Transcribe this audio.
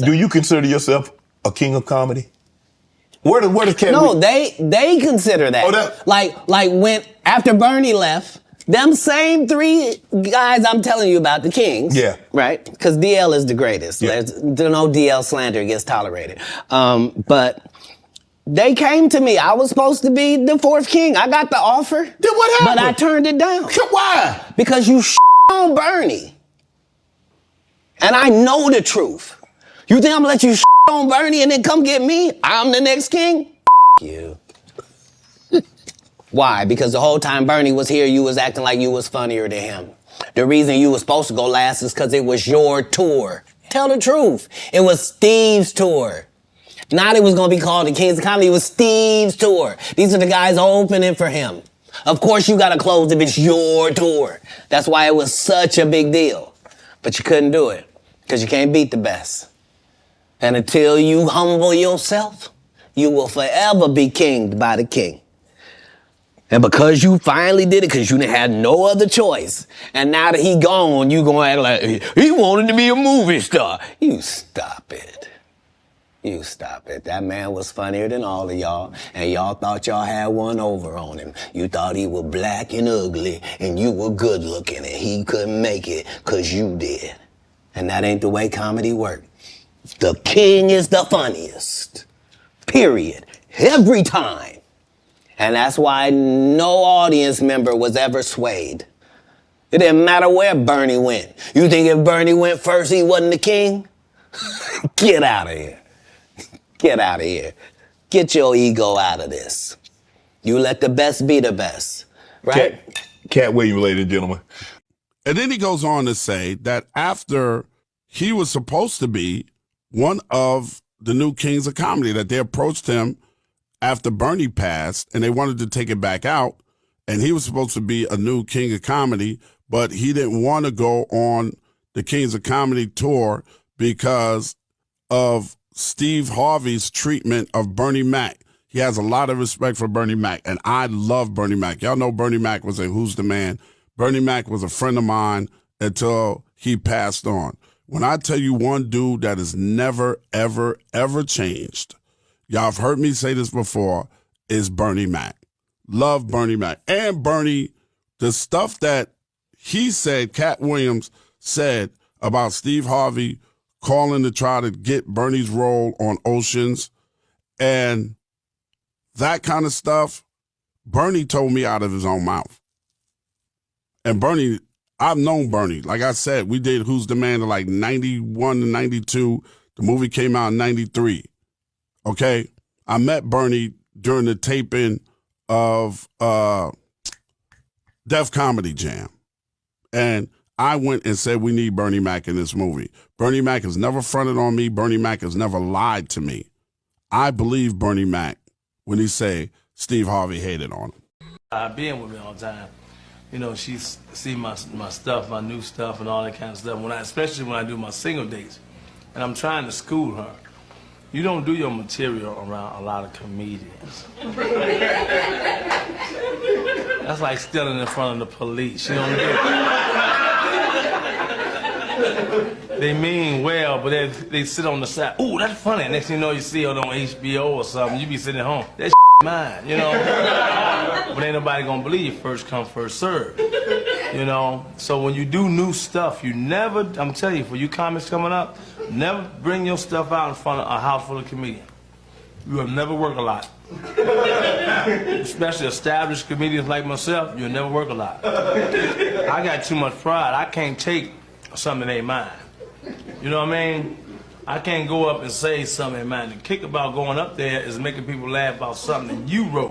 Do you consider yourself a king of comedy? Where the Cat? No, they consider that. Oh, like when after Bernie left, them same three guys I'm telling you about, the Kings. Yeah. Right? Because DL is the greatest. Yeah. There's no DL slander gets tolerated. But they came to me. I was supposed to be the fourth king. I got the offer. Then what happened? But I turned it down. Why? Because you on Bernie. And I know the truth. You think I'm gonna let you on Bernie and then come get me? I'm the next king? You. Why? Because the whole time Bernie was here, you was acting like you was funnier than him. The reason you was supposed to go last is because it was your tour. Tell the truth. It was Steve's tour. Not it was going to be called the Kings of Comedy. It was Steve's tour. These are the guys opening for him. Of course you got to close if it's your tour. That's why it was such a big deal. But you couldn't do it because you can't beat the best. And until you humble yourself, you will forever be kinged by the king. And because you finally did it, because you had no other choice, and now that he gone, you gonna act like he wanted to be a movie star. You stop it. You stop it. That man was funnier than all of y'all, and y'all thought y'all had one over on him. You thought he was black and ugly, and you were good looking, and he couldn't make it because you did. And that ain't the way comedy works. The king is the funniest. Period. Every time. And that's why no audience member was ever swayed. It didn't matter where Bernie went. You think if Bernie went first, he wasn't the king? Get out of here. Get out of here. Get your ego out of this. You let the best be the best, right? Cat Williams, ladies and gentlemen. And then he goes on to say that after he was supposed to be one of the new kings of comedy, that they approached him after Bernie passed, and they wanted to take it back out, and he was supposed to be a new king of comedy, but he didn't want to go on the Kings of Comedy tour because of Steve Harvey's treatment of Bernie Mac. He has a lot of respect for Bernie Mac, and I love Bernie Mac. Y'all know Bernie Mac was a Who's the Man. Bernie Mac was a friend of mine until he passed on. When I tell you one dude that has never, ever, ever changed, y'all have heard me say this before, is Bernie Mac. Love Bernie Mac. And Bernie, the stuff that he said, Cat Williams said about Steve Harvey calling to try to get Bernie's role on Oceans and that kind of stuff, Bernie told me out of his own mouth. And Bernie, I've known Bernie. Like I said, we did Who's the Man in like 91 to 92. The movie came out in 93. Okay, I met Bernie during the taping of Def Comedy Jam. And I went and said, we need Bernie Mac in this movie. Bernie Mac has never fronted on me. Bernie Mac has never lied to me. I believe Bernie Mac when he say Steve Harvey hated on him. Being with me all the time. You know, she see my stuff, my new stuff and all that kind of stuff, especially when I do my single dates. And I'm trying to school her. You don't do your material around a lot of comedians. That's like stealing in front of the police. You don't do it. They mean well, but they sit on the side. Ooh, that's funny. Next thing you know, you see it on HBO or something. You be sitting at home. That's mine, you know. But ain't nobody gonna believe you. First come, first serve. You know. So when you do new stuff, you never. I'm telling you, for you comics coming up, never bring your stuff out in front of a house full of comedians. You will never work a lot. Especially established comedians like myself, you'll never work a lot. I got too much pride. I can't take something that ain't mine. You know what I mean? I can't go up and say something ain't mine. The kick about going up there is making people laugh about something that you wrote.